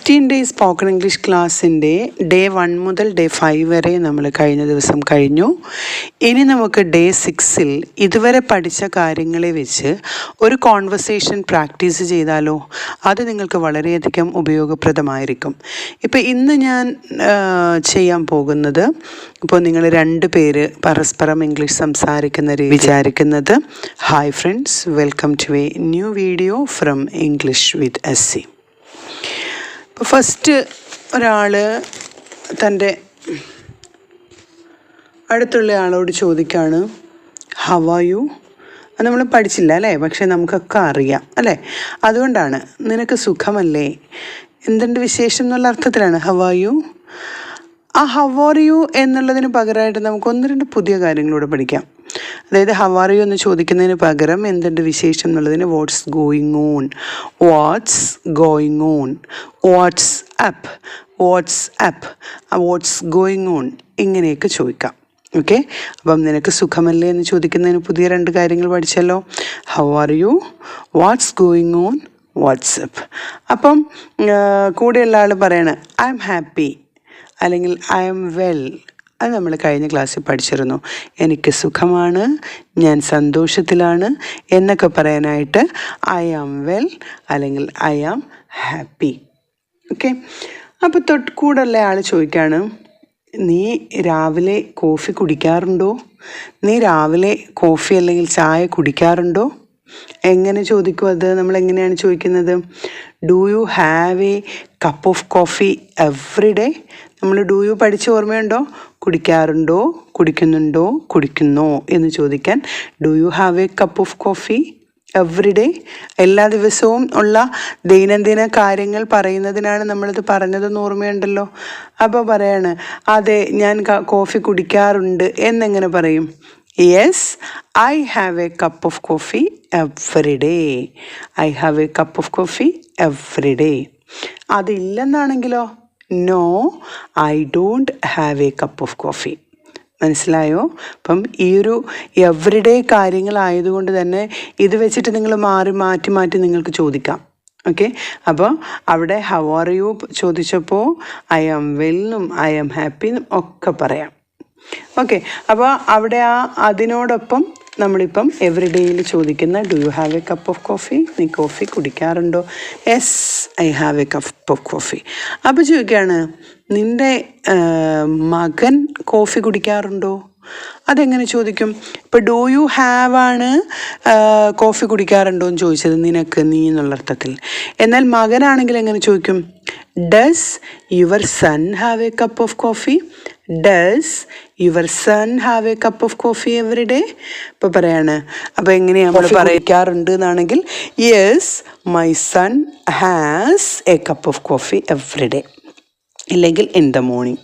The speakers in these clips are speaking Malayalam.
15 ഡേയ്സ് സ്പോക്കൺ ഇംഗ്ലീഷ് ക്ലാസ്സിൻ്റെ ഡേ 1 മുതൽ ഡേ 5 വരെ നമ്മൾ കഴിഞ്ഞ ദിവസം കഴിഞ്ഞു. ഇനി നമുക്ക് ഡേ 6-ൽ ഇതുവരെ പഠിച്ച കാര്യങ്ങളെ വെച്ച് ഒരു കോൺവെർസേഷൻ പ്രാക്ടീസ് ചെയ്താലോ? അത് നിങ്ങൾക്ക് വളരെയധികം ഉപയോഗപ്രദമായിരിക്കും. ഇപ്പോൾ ഇന്ന് ഞാൻ ചെയ്യാൻ പോകുന്നത്, ഇപ്പോൾ നിങ്ങൾ 2 പേര് പരസ്പരം ഇംഗ്ലീഷ് സംസാരിക്കുന്ന വിചാരിക്കുന്നത്, hi friends, welcome to a new video from English with S. ഇപ്പോൾ ഫസ്റ്റ് ഒരാൾ തൻ്റെ അടുത്തുള്ള ആളോട് ചോദിക്കുകയാണ്, ഹൗ ആർ യു? അത് നമ്മൾ പഠിച്ചില്ല അല്ലേ, പക്ഷേ നമുക്കൊക്കെ അറിയാം അല്ലേ. അതുകൊണ്ടാണ്, നിനക്ക് സുഖമല്ലേ, എന്തുണ്ട് വിശേഷം എന്നുള്ള അർത്ഥത്തിലാണ് ഹൗ ആർ യു. ആ ഹൗ ആർ യു എന്നുള്ളതിന് പകരമായിട്ട് നമുക്ക് 1-2 പുതിയ കാര്യങ്ങളൂടെ പഠിക്കാം. അതായത് ഹൗ ആർ യു എന്ന് ചോദിക്കുന്നതിന് പകരം എന്തുണ്ട് വിശേഷം എന്നുള്ളതിന് what's going on, what's going on, what's up, what's up, what's going on, ഇങ്ങനെയൊക്കെ ചോദിക്കാം. ഓക്കെ, അപ്പം നിനക്ക് സുഖമല്ലേ എന്ന് ചോദിക്കുന്നതിന് പുതിയ 2 കാര്യങ്ങൾ പഠിച്ചല്ലോ. How are you, what's going on, WhatsApp. അപ്പം കൂടെയുള്ള ആൾ പറയണ ഐ എം ഹാപ്പി അല്ലെങ്കിൽ ഐ എം വെൽ. അത് നമ്മൾ കഴിഞ്ഞ ക്ലാസ്സിൽ പഠിച്ചിരുന്നു. എനിക്ക് സുഖമാണ്, ഞാൻ സന്തോഷത്തിലാണ് എന്നൊക്കെ പറയാനായിട്ട് ഐ ആം വെൽ അല്ലെങ്കിൽ ഐ ആം ഹാപ്പി. ഓക്കെ, അപ്പോൾ കൂടുള്ള ആൾ ചോദിക്കുകയാണ്, നീ രാവിലെ കോഫി കുടിക്കാറുണ്ടോ? നീ രാവിലെ കോഫി അല്ലെങ്കിൽ ചായ കുടിക്കാറുണ്ടോ? എങ്ങനെ ചോദിക്കും അത്? നമ്മൾ എങ്ങനെയാണ് ചോദിക്കുന്നത്? Do you have a cup of coffee every day? നമ്മൾ ഡു യു പഠിച്ച ഓർമ്മയുണ്ടോ? കുടിക്കാറുണ്ടോ, കുടിക്കുന്നുണ്ടോ, കുടിക്കുന്നോ എന്ന് ചോദിക്കാൻ do you have a cup of coffee every day? എല്ലാ ദിവസവും ഉള്ള ദൈനംദിന കാര്യങ്ങൾ പറയുന്നതിനാണ് നമ്മളിത് പറഞ്ഞതെന്ന് ഓർമ്മയുണ്ടല്ലോ. അപ്പോൾ പറയാണ്, അതെ ഞാൻ കോഫി കുടിക്കാറുണ്ട് എന്നെങ്ങനെ പറയും? Yes, I have a cup of coffee every day. I have a cup of coffee every day. അതില്ലെന്നാണെങ്കിലോ, no, I don't have a cup of coffee. മനസ്സിലായോ? അപ്പം ഈ ഒരു എവറിഡേ കാര്യങ്ങളായതുകൊണ്ട് തന്നെ ഇത് വെച്ചിട്ട് നിങ്ങൾ മാറ്റി നിങ്ങൾക്ക് ചോദിക്കാം. ഓക്കെ, അപ്പോൾ അവിടെ ഹൗ ആർ യു ചോദിച്ചപ്പോൾ ഐ ആം വെല്ലും ഐ ആം ഹാപ്പി എന്നും ഒക്കെ പറയാം. ഓക്കെ, അപ്പോൾ അവിടെ അതിനോടൊപ്പം നമ്മളിപ്പം എവറിഡേയിൽ ചോദിക്കുന്ന do you have a cup of coffee? നീ കോഫി കുടിക്കാറുണ്ടോ? Yes, I have a cup of coffee. അപ്പോൾ ചോദിക്കുകയാണ്, നിൻ്റെ മകൻ കോഫി കുടിക്കാറുണ്ടോ? അതെങ്ങനെ ചോദിക്കും? ഇപ്പോൾ ഡു യു ഹാവ് ആണ് കോഫി കുടിക്കാറുണ്ടോ എന്ന് ചോദിച്ചത്, നിനക്ക്, നീ എന്നുള്ള അർത്ഥത്തിൽ. എന്നാൽ മകനാണെങ്കിൽ എങ്ങനെ ചോദിക്കും? Does your son have a cup of coffee? Does your son have a cup of coffee every day? ഇപ്പോൾ പറയാണ്, അപ്പോൾ എങ്ങനെയാണ് നമ്മൾ പറയാറുണ്ട് എന്നാണെങ്കിൽ yes, my son has a cup of coffee every day. ഇല്ലെങ്കിൽ ഇൻ ദ മോർണിംഗ്,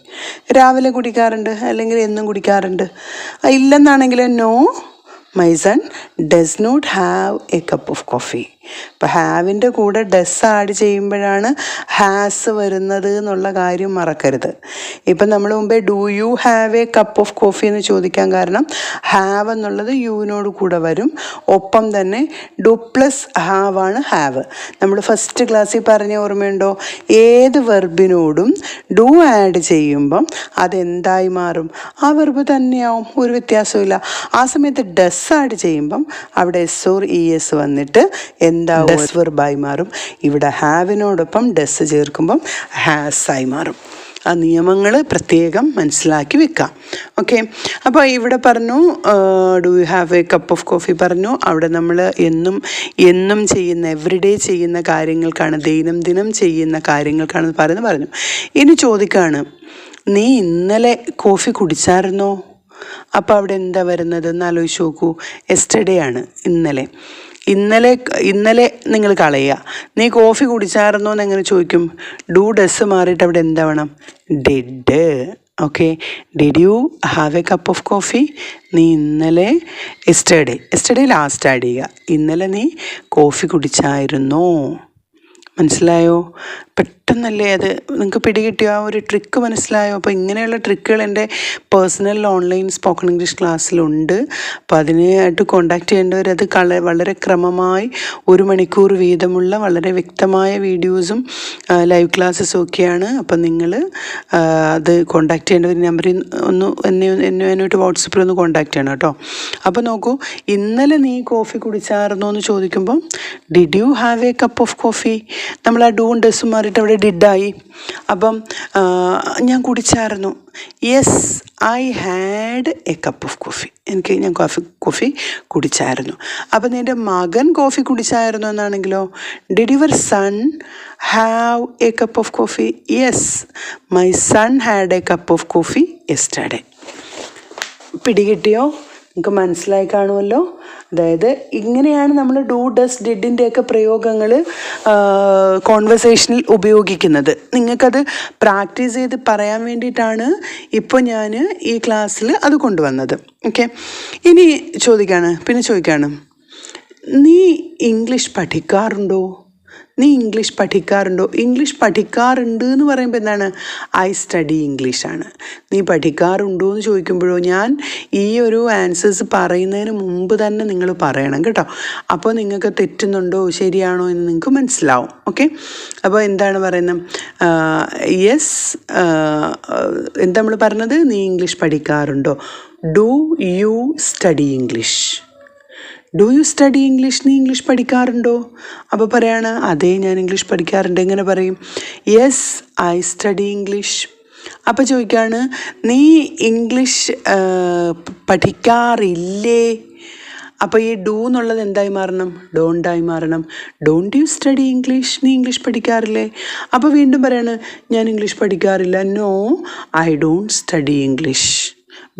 രാവിലെ കുടിക്കാറുണ്ട് അല്ലെങ്കിൽ എന്നും കുടിക്കാറുണ്ട്. ഇല്ലെന്നാണെങ്കിൽ no, my son does not have a cup of coffee. ഇപ്പോൾ ഹാവിൻ്റെ കൂടെ ഡസ് ആഡ് ചെയ്യുമ്പോഴാണ് ഹാസ് വരുന്നത് എന്നുള്ള കാര്യം മറക്കരുത്. ഇപ്പം നമ്മൾ മുമ്പേ do you have a cup of coffee എന്ന് ചോദിക്കാൻ കാരണം ഹാവ് എന്നുള്ളത് യുവിനോട് കൂടെ വരും. ഒപ്പം തന്നെ ഡു പ്ലസ് ഹാവ് ആണ് ഹാവ്. നമ്മൾ ഫസ്റ്റ് ക്ലാസ്സിൽ പറഞ്ഞ ഓർമ്മയുണ്ടോ? ഏത് വെർബിനോടും ഡു ആഡ് ചെയ്യുമ്പം അതെന്തായി മാറും? ആ വെർബ് തന്നെയാവും, ഒരു വ്യത്യാസമില്ല. ആ സമയത്ത് ഡസ് ആഡ് ചെയ്യുമ്പം അവിടെ എസ് ഓർ ഇ എസ് വന്നിട്ട് എന്താവും? ഡസ് വെർബായി മാറും. ഇവിടെ ഹാവിനോടൊപ്പം ഡസ് ചേർക്കുമ്പം ഹാസ് ആയി മാറും. ആ നിയമങ്ങൾ പ്രത്യേകം മനസ്സിലാക്കി വെക്കാം. ഓക്കെ, അപ്പോൾ ഇവിടെ പറഞ്ഞു do you have a cup of coffee പറഞ്ഞു. അവിടെ നമ്മൾ എന്നും ചെയ്യുന്ന എവറിഡേ ചെയ്യുന്ന കാര്യങ്ങൾക്കാണ്, ദൈനംദിനം ചെയ്യുന്ന കാര്യങ്ങൾക്കാണ് പറഞ്ഞു. ഇനി ചോദിക്കുകയാണ്, നീ ഇന്നലെ കോഫി കുടിച്ചായിരുന്നോ? അപ്പോൾ അവിടെ എന്താ വരുന്നത് എന്ന് ആലോചിച്ച് നോക്കൂ. എസ്റ്റർഡേ ആണ്, ഇന്നലെ നിങ്ങൾ കളയുക. നീ കോഫി കുടിച്ചായിരുന്നോ എന്ന് എങ്ങനെ ചോദിക്കും? ഡു ഡസ് മാറിയിട്ട് അവിടെ എന്താ വേണം? Did. Okay, did you have a cup of coffee? നീ ഇന്നലെ എസ്റ്റർഡേ ലാസ്റ്റ് ആഡ് ചെയ്യുക. ഇന്നലെ നീ കോഫി കുടിച്ചായിരുന്നോ? മനസ്സിലായോ? പെട്ടെന്നല്ലേ അത് നിങ്ങൾക്ക് പിടികിട്ടിയോ? ആ ഒരു ട്രിക്ക് മനസ്സിലായോ? അപ്പോൾ ഇങ്ങനെയുള്ള ട്രിക്കുകൾ എൻ്റെ പേഴ്സണൽ ഓൺലൈൻ സ്പോക്കൺ ഇംഗ്ലീഷ് ക്ലാസ്സിലുണ്ട്. അപ്പോൾ അതിനായിട്ട് കോൺടാക്റ്റ് ചെയ്യേണ്ടവർ അത് വളരെ ക്രമമായി 1 മണിക്കൂർ വീതമുള്ള വളരെ വ്യക്തമായ വീഡിയോസും ലൈവ് ക്ലാസ്സസും ഒക്കെയാണ്. അപ്പം നിങ്ങൾ അത് കോൺടാക്റ്റ് ചെയ്യേണ്ട ഒരു നമ്പറിൽ ഒന്ന് എന്നുമായിട്ട് വാട്സപ്പിൽ ഒന്ന് കോൺടാക്റ്റ് ചെയ്യണം കേട്ടോ. അപ്പോൾ നോക്കൂ, ഇന്നലെ നീ കോഫി കുടിച്ചായിരുന്നോ എന്ന് ചോദിക്കുമ്പം did you have a cup of coffee? നമ്മൾ ആ ഡൂൺ ഡെസ്സും മാറിയിട്ട് അവിടെ ഡിഡായി. അപ്പം ഞാൻ കുടിച്ചായിരുന്നു. Yes I had a cup of coffee. ഞാൻ കോഫി കുടിച്ചായിരുന്നു. അപ്പം നിൻ്റെ മകൻ കോഫി കുടിച്ചായിരുന്നു എന്നാണെങ്കിലോ did your son have a cup of coffee? Yes my son had a cup of coffee yesterday. പിടികിട്ടിയോ? നിങ്ങൾക്ക് മനസ്സിലായി കാണുമല്ലോ. അതായത് ഇങ്ങനെയാണ് നമ്മൾ ഡു ഡസ് ഡിഡിൻ്റെയൊക്കെ പ്രയോഗങ്ങൾ കോൺവെർസേഷനിൽ ഉപയോഗിക്കുന്നത്. നിങ്ങൾക്കത് പ്രാക്ടീസ് ചെയ്ത് പറയാൻ വേണ്ടിയിട്ടാണ് ഇപ്പോൾ ഞാൻ ഈ ക്ലാസ്സിൽ അത് കൊണ്ടുവന്നത്. ഓക്കെ, ഇനി ചോദിക്കുകയാണ്, നീ ഇംഗ്ലീഷ് പഠിക്കാറുണ്ടോ? ഇംഗ്ലീഷ് പഠിക്കാറുണ്ട് എന്ന് പറയുമ്പോൾ എന്താണ്? ഐ സ്റ്റഡി ഇംഗ്ലീഷാണ്. നീ പഠിക്കാറുണ്ടോ എന്ന് ചോദിക്കുമ്പോഴോ ഞാൻ ഈ ഒരു ആൻസേഴ്സ് പറയുന്നതിന് മുമ്പ് തന്നെ നിങ്ങൾ പറയണം കേട്ടോ. അപ്പോൾ നിങ്ങൾക്ക് തെറ്റുന്നുണ്ടോ ശരിയാണോ എന്ന് നിങ്ങൾക്ക് മനസ്സിലാവും. ഓക്കെ, അപ്പോൾ എന്താണ് പറയുന്നത്? യെസ്, എന്താ നമ്മൾ പറഞ്ഞത്? നീ ഇംഗ്ലീഷ് പഠിക്കാറുണ്ടോ? Do you study English? Do you study English? നീ ഇംഗ്ലീഷ് പഠിക്കാറുണ്ടോ? അപ്പോൾ പറയാണ് അതെ ഞാൻ ഇംഗ്ലീഷ് പഠിക്കാറുണ്ട്. എങ്ങനെ പറയും? Yes I study English. അപ്പോൾ ചോദിക്കുകയാണ് നീ ഇംഗ്ലീഷ് പഠിക്കാറില്ലേ? അപ്പോൾ ഈ ഡു എന്നുള്ളത് എന്തായി മാറണം? ഡോണ്ടായി മാറണം. Don't you study English? നീ ഇംഗ്ലീഷ് പഠിക്കാറില്ലേ? അപ്പോൾ വീണ്ടും പറയാണ് ഞാൻ ഇംഗ്ലീഷ് പഠിക്കാറില്ല. No I don't study English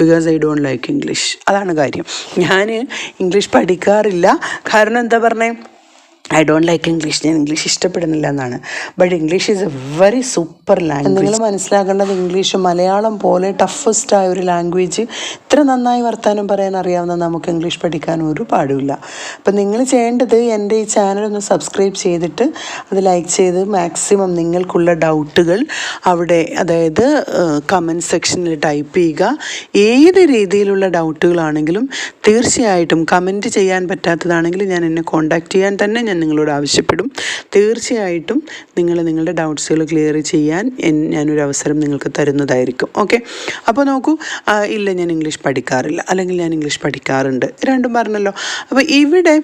because I don't like English. അതാണ് കാര്യം. ഞാൻ ഇംഗ്ലീഷ് പഠിക്കാറില്ല. കാരണം എന്താ പറഞ്ഞേ? I don't like English. ഞാൻ ഇംഗ്ലീഷ് ഇഷ്ടപ്പെടുന്നില്ല എന്നാണ്. But English is a very super language. നിങ്ങൾ മനസ്സിലാക്കേണ്ടത് ഇംഗ്ലീഷ് മലയാളം പോലെ ടഫസ്റ്റ് ഒരു ലാംഗ്വേജ്. ഇത്ര നന്നായി വർത്താനം പറയാൻ അറിയാവുന്ന നമുക്ക് ഇംഗ്ലീഷ് പഠിക്കാൻ ഒരു പാടുമില്ല. അപ്പം നിങ്ങൾ ചെയ്യേണ്ടത് എൻ്റെ ഈ ചാനലൊന്ന് സബ്സ്ക്രൈബ് ചെയ്തിട്ട് അത് ലൈക്ക് ചെയ്ത് മാക്സിമം നിങ്ങൾക്കുള്ള ഡൗട്ടുകൾ അവിടെ, അതായത് കമൻറ്റ് സെക്ഷനിൽ ടൈപ്പ് ചെയ്യുക. ഏത് രീതിയിലുള്ള ഡൗട്ടുകളാണെങ്കിലും തീർച്ചയായിട്ടും കമൻറ്റ് ചെയ്യാൻ പറ്റാത്തതാണെങ്കിൽ ഞാൻ എന്നെ കോൺടാക്റ്റ് ചെയ്യാൻ തന്നെ ഞാൻ നിങ്ങളോട് ആവശ്യപ്പെടും. തീർച്ചയായിട്ടും നിങ്ങളുടെ ഡൗട്ട്സുകൾ ക്ലിയർ ചെയ്യാൻ ഞാനൊരു അവസരം നിങ്ങൾക്ക് തരുന്നതായിരിക്കും. ഓക്കെ, അപ്പോൾ നോക്കൂ, ഇല്ല ഞാൻ ഇംഗ്ലീഷ് പഠിക്കാറില്ല, അല്ലെങ്കിൽ ഞാൻ ഇംഗ്ലീഷ് പഠിക്കാറുണ്ട്, രണ്ടും പറഞ്ഞല്ലോ. അപ്പോൾ ഇവിടെ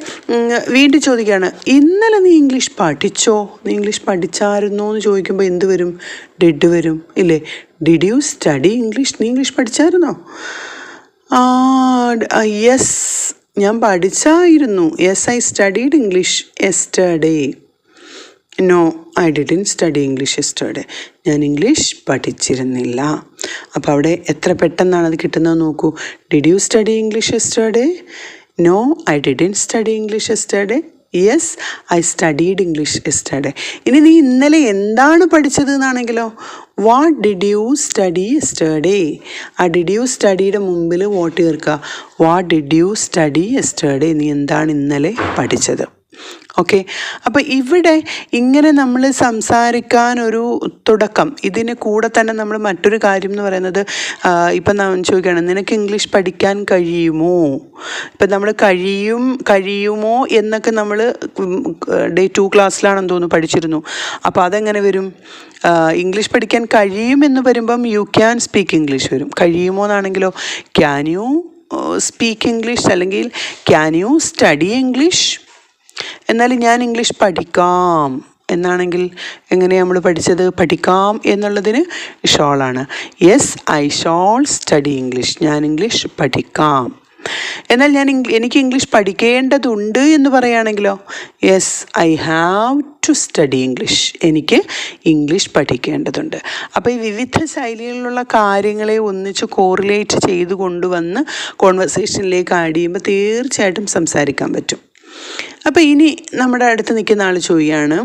വീണ്ടും ചോദിക്കുകയാണ് ഇന്നലെ നീ ഇംഗ്ലീഷ് പഠിച്ചോ? നീ ഇംഗ്ലീഷ് പഠിച്ചായിരുന്നോ എന്ന് ചോദിക്കുമ്പോൾ എന്ത് വരും? ഡിഡ് വരും ഇല്ലേ? Did you study English? നീ ഇംഗ്ലീഷ് പഠിച്ചായിരുന്നോ? യെസ് ഞാൻ പഠിച്ചായിരുന്നു. Yes I studied English yesterday. No I didn't study English yesterday. ഞാൻ ഇംഗ്ലീഷ് പഠിച്ചിരുന്നില്ല. അപ്പോൾ അവിടെ എത്ര പെട്ടെന്നാണ് അത് കിട്ടുന്നത് നോക്കൂ. Did you study English yesterday? No I didn't study English yesterday. Yes I studied English yesterday. ഇനി നീ ഇന്നലെ എന്താണ് പഠിച്ചത് എന്നാണെങ്കിലോ what did you study yesterday? ആ ഡിഡ് യു സ്റ്റഡിയുടെ മുമ്പിൽ വാട്ട് ചേർക്കുക. What did you study yesterday? നീ എന്താണ് ഇന്നലെ പഠിച്ചത്? ഓക്കെ, അപ്പോൾ ഇവിടെ ഇങ്ങനെ നമ്മൾ സംസാരിക്കാനൊരു തുടക്കം. ഇതിന് കൂടെ തന്നെ നമ്മൾ മറ്റൊരു കാര്യം എന്ന് പറയുന്നത്, ഇപ്പം ഞാൻ ചോദിക്കുകയാണ് നിനക്ക് ഇംഗ്ലീഷ് പഠിക്കാൻ കഴിയുമോ? ഇപ്പം നമ്മൾ കഴിയുമോ എന്നൊക്കെ നമ്മൾ ഡേ 2 ക്ലാസ്സിലാണെന്ന് തോന്നുന്നു പഠിച്ചിരുന്നു. അപ്പോൾ അതെങ്ങനെ വരും? ഇംഗ്ലീഷ് പഠിക്കാൻ കഴിയുമെന്ന് വരുമ്പം യു ക്യാൻ സ്പീക്ക് ഇംഗ്ലീഷ് വരും. കഴിയുമോ എന്നാണെങ്കിലോ ക്യാൻ യു സ്പീക്ക് ഇംഗ്ലീഷ്, അല്ലെങ്കിൽ ക്യാൻ യു സ്റ്റഡി ഇംഗ്ലീഷ്. എന്നാൽ ഞാൻ ഇംഗ്ലീഷ് പഠിക്കാം എന്നാണെങ്കിൽ എങ്ങനെയാണ് നമ്മൾ പഠിച്ചത്? പഠിക്കാം എന്നുള്ളതിന് ഷോളാണ്. Yes I shall study English. ഞാൻ ഇംഗ്ലീഷ് പഠിക്കാം. എന്നാൽ എനിക്ക് ഇംഗ്ലീഷ് പഠിക്കേണ്ടതുണ്ട് എന്ന് പറയുകയാണെങ്കിലോ yes I have to study English. എനിക്ക് ഇംഗ്ലീഷ് പഠിക്കേണ്ടതുണ്ട്. അപ്പോൾ ഈ വിവിധ ശൈലികളിലുള്ള കാര്യങ്ങളെ ഒന്നിച്ച് കോറിലേറ്റ് ചെയ്ത് കൊണ്ടുവന്ന് കോൺവെർസേഷനിലേക്ക് ആഡ് ചെയ്യുമ്പോൾ തീർച്ചയായിട്ടും സംസാരിക്കാൻ പറ്റും. അപ്പോൾ ഇനി നമ്മുടെ അടുത്ത് നിൽക്കുന്ന ആൾ ചോദിക്കുകയാണ്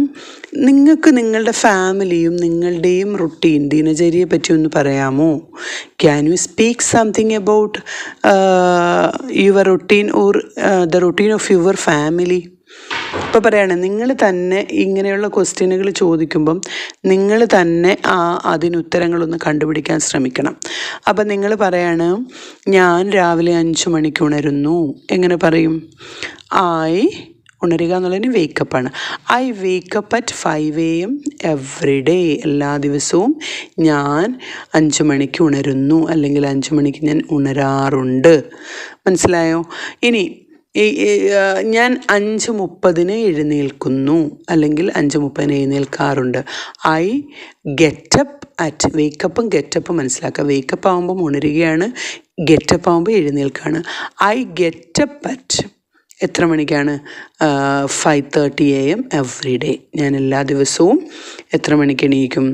നിങ്ങൾക്ക് നിങ്ങളുടെ ഫാമിലിയും നിങ്ങളുടെയും റുട്ടീൻ ദിനചര്യയെ പറ്റി ഒന്ന് പറയാമോ? Can you speak something about your routine or the routine of your family? ഇപ്പോൾ പറയാണ് നിങ്ങൾ തന്നെ ഇങ്ങനെയുള്ള ക്വസ്റ്റ്യനുകൾ ചോദിക്കുമ്പം നിങ്ങൾ തന്നെ അതിനുത്തരങ്ങളൊന്ന് കണ്ടുപിടിക്കാൻ ശ്രമിക്കണം. അപ്പം നിങ്ങൾ പറയാണ് ഞാൻ രാവിലെ 5 മണിക്ക് ഉണരുന്നു. എങ്ങനെ പറയും? ഉണരുക എന്നുള്ളതിന് വേക്കപ്പാണ്. I wake up at 5 AM every day. എല്ലാ ദിവസവും ഞാൻ 5 മണിക്ക് ഉണരുന്നു, അല്ലെങ്കിൽ 5 മണിക്ക് ഞാൻ ഉണരാറുണ്ട്. മനസ്സിലായോ? ഇനി ഞാൻ 5:30 എഴുന്നേൽക്കുന്നു, അല്ലെങ്കിൽ 5:30 എഴുന്നേൽക്കാറുണ്ട്. I get up at. വേക്കപ്പും ഗെറ്റപ്പും മനസ്സിലാക്കുക. വേക്കപ്പ് ആകുമ്പം ഉണരുകയാണ്, ഗെറ്റപ്പ് ആകുമ്പോൾ എഴുന്നേൽക്കാണ്. ഐ ഗെറ്റപ്പ് അറ്റ് എത്ര മണിക്കാണ്? 5:30 AM എവ്രി ഡേ. ഞാൻ എല്ലാ ദിവസവും എത്ര മണിക്ക് എണീക്കും?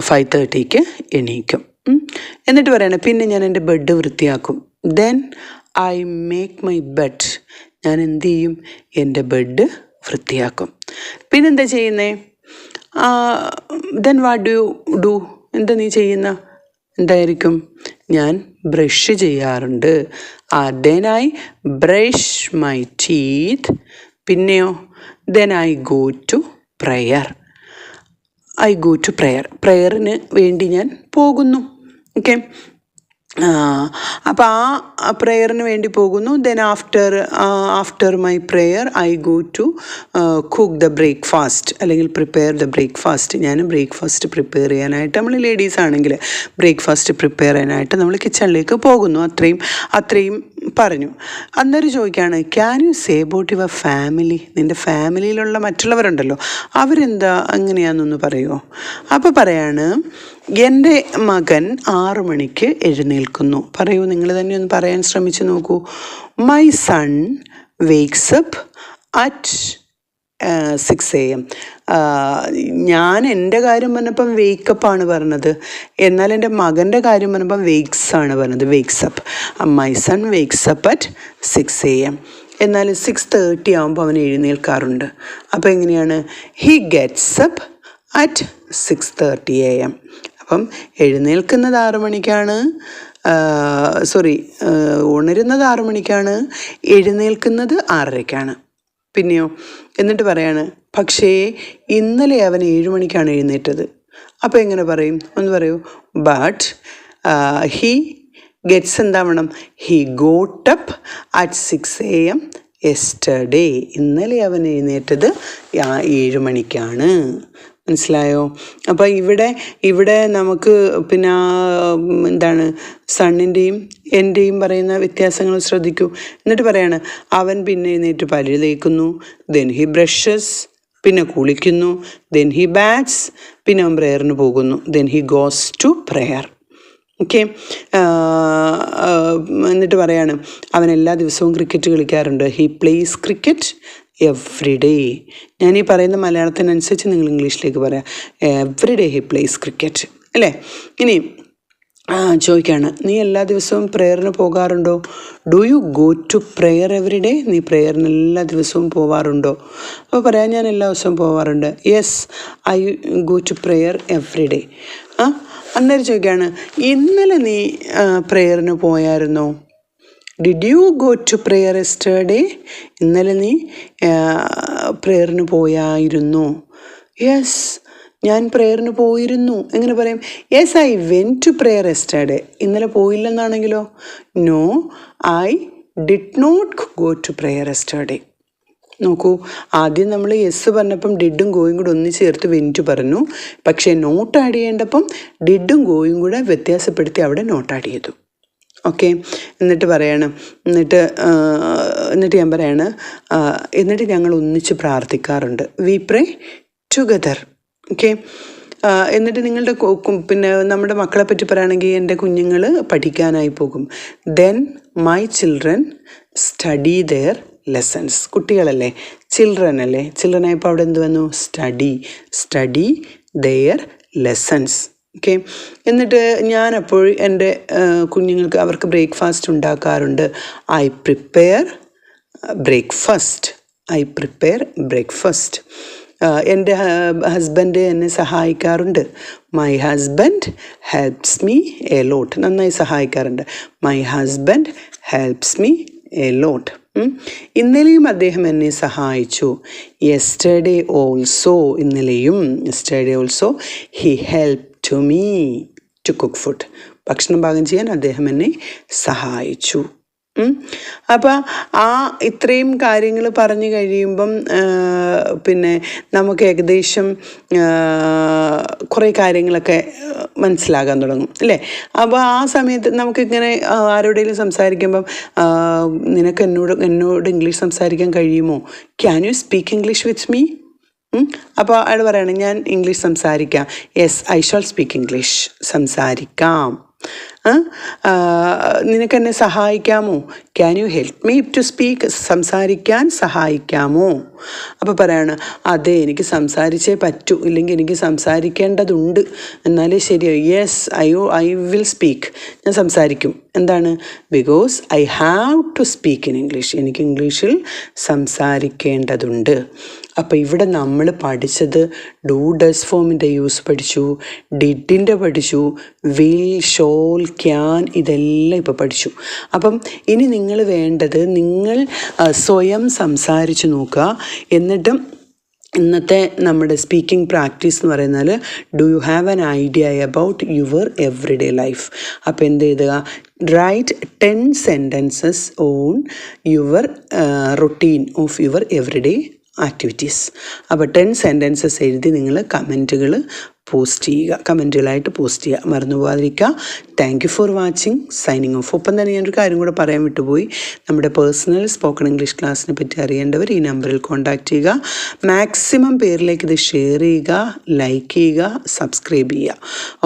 5:30ക്ക് എണീക്കും. എന്നിട്ട് പറയണേ പിന്നെ ഞാൻ എൻ്റെ ബെഡ് വൃത്തിയാക്കും. Then I make my bed. ഞാൻ എന്ത് ചെയ്യും? എൻ്റെ ബെഡ് വൃത്തിയാക്കും. പിന്നെന്താ ചെയ്യുന്നേ? Then what do you do? എന്താ നീ ചെയ്യുന്ന? എന്തായിരിക്കും? ഞാൻ ബ്രഷ് ചെയ്യാറുണ്ട്. Then I brush my teeth. പിന്നെയോ? Then I go to prayer. I go to prayer. പ്രെയറിന് വേണ്ടി ഞാൻ പോകുന്നു. ഓക്കെ. അപ്പോൾ ആ പ്രെയറിന് വേണ്ടി പോകുന്നു. Then after my prayer I go to cook the breakfast, അല്ലെങ്കിൽ പ്രിപ്പയർ ദ ബ്രേക്ക്ഫാസ്റ്റ്. ഞാൻ ബ്രേക്ക്ഫാസ്റ്റ് പ്രിപ്പയർ ചെയ്യാനായിട്ട്, നമ്മൾ ലേഡീസ് ആണെങ്കിൽ ബ്രേക്ക്ഫാസ്റ്റ് പ്രിപ്പയർ ചെയ്യാനായിട്ട് നമ്മൾ കിച്ചണിലേക്ക് പോകുന്നു. അത്രയും പറഞ്ഞു. അന്നേരം ചോദിക്കുകയാണ് can you say about your family? നിൻ്റെ ഫാമിലിയിലുള്ള മറ്റുള്ളവരുണ്ടല്ലോ, അവരെന്താ അങ്ങനെയാണെന്നൊന്ന് പറയുമോ? അപ്പോൾ പറയാണ് എൻ്റെ മകൻ 6 മണിക്ക് എഴുന്നേൽക്കുന്നു. പറയൂ, നിങ്ങൾ തന്നെ ഒന്ന് പറയാൻ ശ്രമിച്ചു നോക്കൂ. My son wakes up at 6 AM. ഞാൻ എൻ്റെ കാര്യം പറഞ്ഞപ്പം വേക്കപ്പാണ് പറഞ്ഞത്, എന്നാൽ എൻ്റെ മകൻ്റെ കാര്യം പറഞ്ഞപ്പം വേക്സ് ആണ് പറഞ്ഞത്, wakes up. My son wakes up at 6 AM. എന്നാൽ 6:30 ആകുമ്പോൾ അവൻ എഴുന്നേൽക്കാറുണ്ട്. അപ്പോൾ എങ്ങനെയാണ്? He gets up at 6:30 AM. അപ്പം എഴുന്നേൽക്കുന്നത് 6 മണിക്കാണ്, ഉണരുന്നത് 6 മണിക്കാണ്, എഴുന്നേൽക്കുന്നത് 6:30-ക്കാണ്. പിന്നെയോ? എന്നിട്ട് പറയാണ് പക്ഷേ ഇന്നലെ അവൻ 7 മണിക്കാണ് എഴുന്നേറ്റത്. അപ്പോൾ എങ്ങനെ പറയും? ഒന്ന് പറയൂ. ബട്ട് ഹി ഗെറ്റ്സ് എന്താവണം? He got up at 6 AM yesterday. ഇന്നലെ അവൻ എഴുന്നേറ്റത് 7 മണിക്കാണ്. മനസ്സിലായോ? അപ്പോൾ ഇവിടെ നമുക്ക് പിന്നെ എന്താണ് സണ്ണിൻ്റെയും എൻ്റെയും പറയുന്ന വ്യത്യാസങ്ങൾ ശ്രദ്ധിക്കൂ. എന്നിട്ട് പറയാണ് അവൻ പിന്നെ എഴുന്നേറ്റ് പല്ല് തേക്കുന്നു, ദെൻ ഹി ബ്രഷസ്, പിന്നെ കുളിക്കുന്നു, ദെൻ ഹി ബാറ്റ്സ്, പിന്നെ അവൻ പ്രെയറിന് പോകുന്നു, then he goes to prayer. Okay. എന്നിട്ട് പറയാണ് അവൻ എല്ലാ ദിവസവും ക്രിക്കറ്റ് കളിക്കാറുണ്ട്. He plays cricket every day. ഞാൻ ഈ പറയുന്ന മലയാളത്തിനനുസരിച്ച് നിങ്ങൾ ഇംഗ്ലീഷിലേക്ക് പറയാം. Every day he plays cricket, അല്ലേ? ഇനി ചോദിക്കുകയാണ് നീ എല്ലാ ദിവസവും പ്രെയറിന് പോകാറുണ്ടോ? Do you go to prayer every day? നീ പ്രെയറിന് എല്ലാ ദിവസവും പോവാറുണ്ടോ? അപ്പോൾ പറയാം ഞാൻ എല്ലാ ദിവസവും പോവാറുണ്ട്. Yes, I go to prayer every day. അന്നേരം ചോദിക്കുകയാണ് ഇന്നലെ നീ പ്രെയറിന് പോയായിരുന്നോ? Did you go to prayer yesterday? ഇന്നലെ നീ പ്രെയറിന് പോയായിരുന്നു. യെസ്, ഞാൻ പ്രെയറിന് പോയിരുന്നു. എങ്ങനെ പറയും? Yes, I went to prayer yesterday. ഇന്നലെ പോയില്ലെന്നാണെങ്കിലോ? No, I did not go to prayer yesterday. നോക്കൂ, ആദ്യം നമ്മൾ യെസ് പറഞ്ഞപ്പം ഡിഡും ഗോയും കൂടെ ഒന്ന് ചേർത്ത് വെൻറ്റ് പറഞ്ഞു. പക്ഷേ നോട്ട് ആഡ് ചെയ്യേണ്ടപ്പം ഡിഡും ഗോയും കൂടെ വ്യത്യാസപ്പെടുത്തി അവിടെ നോട്ട് ആഡ് ചെയ്തു. ഓക്കെ. എന്നിട്ട് ഞാൻ പറയാണ് എന്നിട്ട് ഞങ്ങൾ ഒന്നിച്ച് പ്രാർത്ഥിക്കാറുണ്ട്. We pray together. ഓക്കെ. എന്നിട്ട് നിങ്ങളുടെ പിന്നെ നമ്മുടെ മക്കളെ പറ്റി പറയുകയാണെങ്കിൽ എൻ്റെ കുഞ്ഞുങ്ങൾ പഠിക്കാനായി പോകും. Then my children study their lessons. കുട്ടികളല്ലേ, ചിൽഡ്രൻ അല്ലേ? ചിൽഡ്രൻ ആയപ്പോൾ അവിടെ എന്ത് വന്നു? Study their lessons. ഓക്കെ. എന്നിട്ട് ഞാനപ്പോൾ എൻ്റെ കുഞ്ഞുങ്ങൾക്ക് അവർക്ക് ബ്രേക്ക്ഫാസ്റ്റ് ഉണ്ടാക്കാറുണ്ട്. I prepare breakfast. എൻ്റെ ഹസ്ബൻഡ് എന്നെ സഹായിക്കാറുണ്ട്. My husband helps me a lot. നന്നായി സഹായിക്കാറുണ്ട്. My husband helps me a lot. ഇന്നലെയും അദ്ദേഹം എന്നെ സഹായിച്ചു. യെസ്റ്റർഡേ ഓൾസോ, ഇന്നലെയും, yesterday also he helped me to cook food, ഭക്ഷണം പാകം ചെയ്യാൻ അദ്ദേഹം എന്നെ സഹായിച്ചു. അപ്പോൾ ഇത്രയും കാര്യങ്ങൾ പറഞ്ഞു കഴിയുമ്പം പിന്നെ നമുക്ക് ഏകദേശം കുറേ കാര്യങ്ങളൊക്കെ മനസ്സിലാകാൻ തുടങ്ങും അല്ലേ. അപ്പോൾ ആ സമയത്ത് നമുക്കിങ്ങനെ ആരോടെങ്കിലും സംസാരിക്കുമ്പം നിനക്ക് എന്നോട് ഇംഗ്ലീഷ് സംസാരിക്കാൻ കഴിയുമോ? Can you speak English with me? അപ്പോൾ അയാൾ പറയാണ് ഞാൻ ഇംഗ്ലീഷ് സംസാരിക്കാം. Yes I shall speak English, സംസാരിക്കാം. നിനക്കെന്നെ സഹായിക്കാമോ? Can you help me to speak, സംസാരിക്കാൻ സഹായിക്കാമോ? അപ്പോൾ പറയാണ് അതെ എനിക്ക് സംസാരിച്ചേ പറ്റൂ, ഇല്ലെങ്കിൽ എനിക്ക് സംസാരിക്കേണ്ടതുണ്ട്, എന്നാലേ ശരിയായി. യെസ് ഐ വിൽ സ്പീക്ക്, ഞാൻ സംസാരിക്കും. എന്താണ്? Because I have to speak in English, എനിക്ക് ഇംഗ്ലീഷിൽ സംസാരിക്കേണ്ടതുണ്ട്. അപ്പോൾ ഇവിടെ നമ്മൾ പഠിച്ചത് ഡു ഡസ് ഫോമിൻ്റെ യൂസ് പഠിച്ചു, ഡിഡിൻ്റെ പഠിച്ചു, വിൽ, ഷോൾ, ക്യാൻ, ഇതെല്ലാം ഇപ്പോൾ പഠിച്ചു. അപ്പം ഇനി നിങ്ങൾ വേണ്ടത് നിങ്ങൾ സ്വയം സംസാരിച്ച് നോക്കുക. എന്നിട്ടും ഇന്നത്തെ നമ്മുടെ സ്പീക്കിംഗ് പ്രാക്ടീസ് എന്ന് പറയുന്നത് do you have an idea about your everyday life. അപ്പോൾ എന്ത് ചെയ്യുക? Write 10 sentences on your routine of your everyday activities. അപ്പോൾ 10 sentences എഴുതി നിങ്ങൾ കമൻറ്റുകൾ പോസ്റ്റ് ചെയ്യുക, കമൻറ്റുകളായിട്ട് പോസ്റ്റ് ചെയ്യുക, മറന്നു പോകാതിരിക്കുക. Thank you for watching, signing off. ഒപ്പം തന്നെ ഞാനൊരു കാര്യം കൂടെ പറയാൻ വിട്ടുപോയി. നമ്മുടെ പേഴ്സണൽ സ്പോക്കൺ ഇംഗ്ലീഷ് ക്ലാസ്സിനെ പറ്റി അറിയേണ്ടവർ ഈ നമ്പറിൽ കോൺടാക്റ്റ് ചെയ്യുക. മാക്സിമം പേരിലേക്ക് ഇത് ഷെയർ ചെയ്യുക, ലൈക്ക് ചെയ്യുക, സബ്സ്ക്രൈബ് ചെയ്യുക.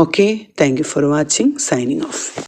Okay, thank you for watching, signing of.